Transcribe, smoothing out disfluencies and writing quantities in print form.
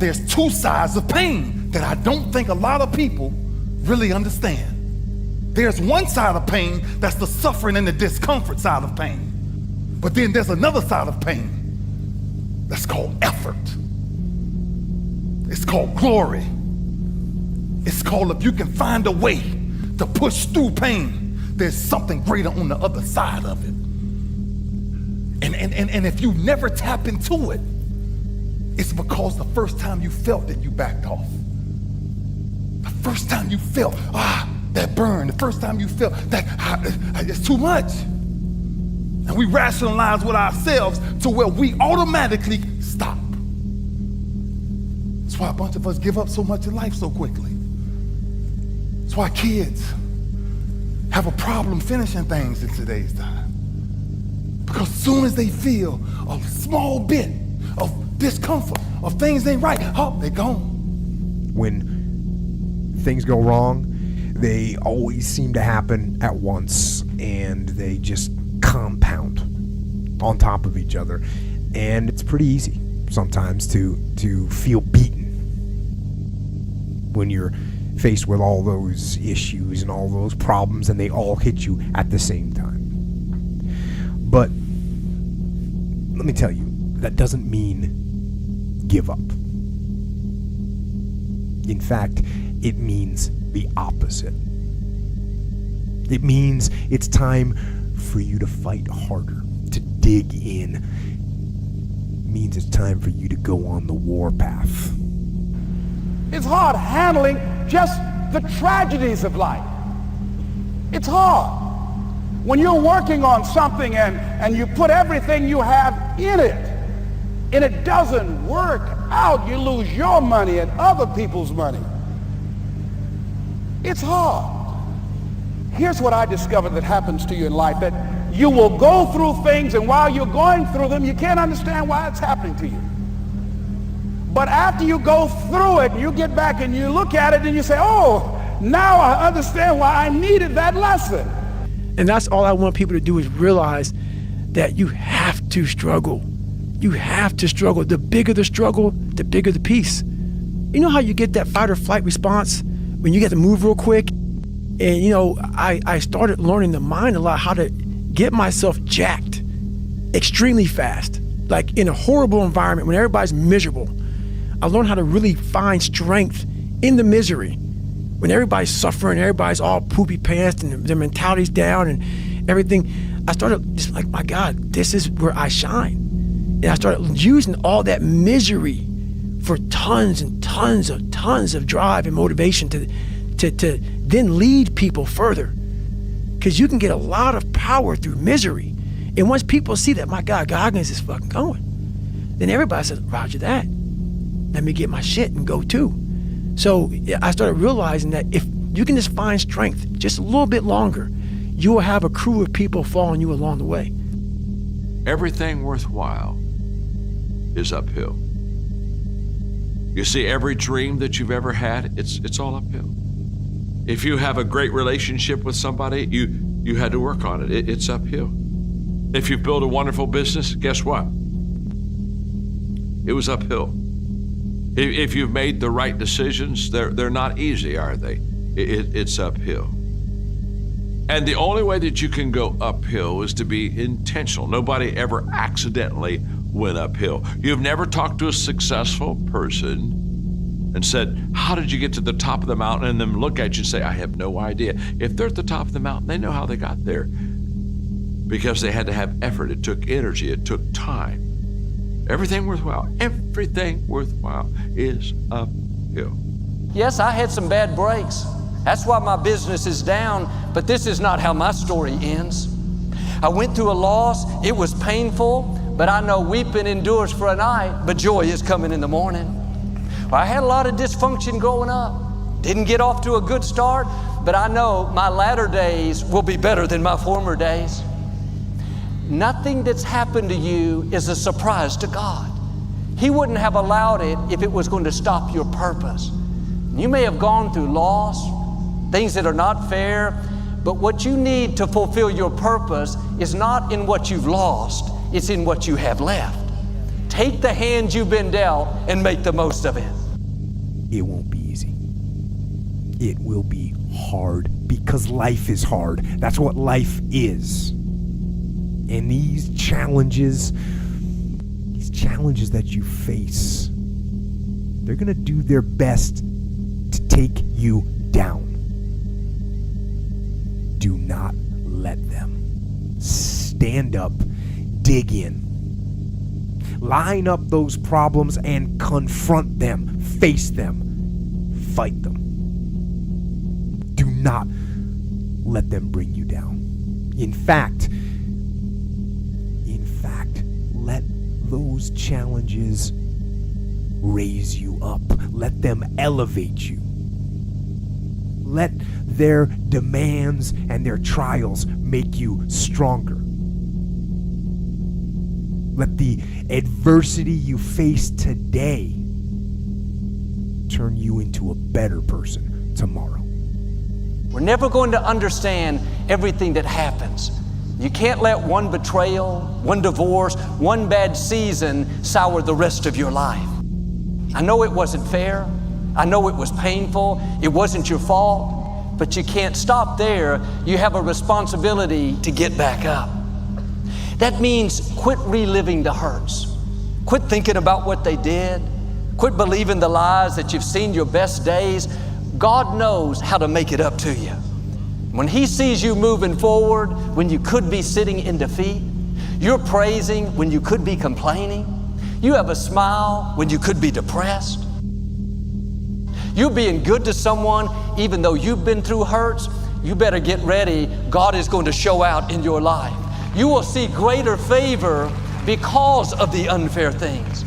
there's two sides of pain that I don't think a lot of people really understand. There's one side of pain that's the suffering and the discomfort side of pain. But then there's another side of pain that's called effort. It's called glory. It's called if you can find a way to push through pain, there's something greater on the other side of it. And if you never tap into it, it's because the first time you felt it, you backed off. The first time you felt, that burn, the first time you felt that it's too much. And we rationalize with ourselves to where we automatically stop. That's why a bunch of us give up so much in life so quickly. That's why kids have a problem finishing things in today's time. Because as soon as they feel a small bit of discomfort, of things ain't right, they're gone. When things go wrong, they always seem to happen at once, and they just compound on top of each other. And it's pretty easy sometimes to feel beaten when you're faced with all those issues and all those problems, and they all hit you at the same time. But let me tell you, that doesn't mean give up. In fact, it means the opposite. It means it's time for you to fight harder, to dig in. It means it's time for you to go on the warpath. It's hard handling just the tragedies of life. It's hard. When you're working on something and you put everything you have in it, and it doesn't work out, you lose your money and other people's money. It's hard. Here's what I discovered that happens to you in life, that you will go through things, and while you're going through them, you can't understand why it's happening to you. But after you go through it, you get back and you look at it and you say, oh, now I understand why I needed that lesson. And that's all I want people to do, is realize that you have to struggle. You have to struggle. The bigger the struggle, the bigger the peace. You know how you get that fight or flight response when you get to move real quick? And I started learning the mind a lot, how to get myself jacked extremely fast. Like in a horrible environment when everybody's miserable, I learned how to really find strength in the misery. When everybody's suffering, everybody's all poopy pants and their mentality's down and everything, I started just like, my God, this is where I shine. And I started using all that misery for tons and tons of drive and motivation to then lead people further. Because you can get a lot of power through misery. And once people see that, my God, Goggins is fucking going, then everybody says, roger that. Let me get my shit and go too. So I started realizing that if you can just find strength just a little bit longer, you will have a crew of people following you along the way. Everything worthwhile is uphill. You see, every dream that you've ever had, it's all uphill. If you have a great relationship with somebody, you had to work on it. It's uphill. If you've built a wonderful business, guess what? It was uphill. If you've made the right decisions, they're not easy, are they? It's uphill. And the only way that you can go uphill is to be intentional. Nobody ever accidentally went uphill. You've never talked to a successful person and said, how did you get to the top of the mountain? And then look at you and say, I have no idea. If they're at the top of the mountain, they know how they got there. Because they had to have effort. It took energy. It took time. Everything worthwhile is uphill. Yes, I had some bad breaks. That's why my business is down, but this is not how my story ends. I went through a loss. It was painful, but I know weeping endures for a night, but joy is coming in the morning. Well, I had a lot of dysfunction growing up. Didn't get off to a good start, but I know my latter days will be better than my former days. Nothing that's happened to you is a surprise to God. He wouldn't have allowed it if it was going to stop your purpose. You may have gone through loss, things that are not fair, but what you need to fulfill your purpose is not in what you've lost, it's in what you have left. Take the hand you've been dealt and make the most of it. It won't be easy. It will be hard because life is hard. That's what life is. And these challenges that you face, they're going to do their best to take you down. Do not let them. Stand up, dig in. Line up those problems and confront them, face them, fight them. Do not let them bring you down. In fact, let those challenges raise you up. Let them elevate you. Let their demands and their trials make you stronger. Let the adversity you face today turn you into a better person tomorrow. We're never going to understand everything that happens. You can't let one betrayal, one divorce, one bad season sour the rest of your life. I know it wasn't fair. I know it was painful. It wasn't your fault. But you can't stop there. You have a responsibility to get back up. That means quit reliving the hurts. Quit thinking about what they did. Quit believing the lies that you've seen your best days. God knows how to make it up to you. When He sees you moving forward when you could be sitting in defeat, you're praising when you could be complaining, you have a smile when you could be depressed, you're being good to someone even though you've been through hurts, you better get ready. God is going to show out in your life. You will see greater favor because of the unfair things.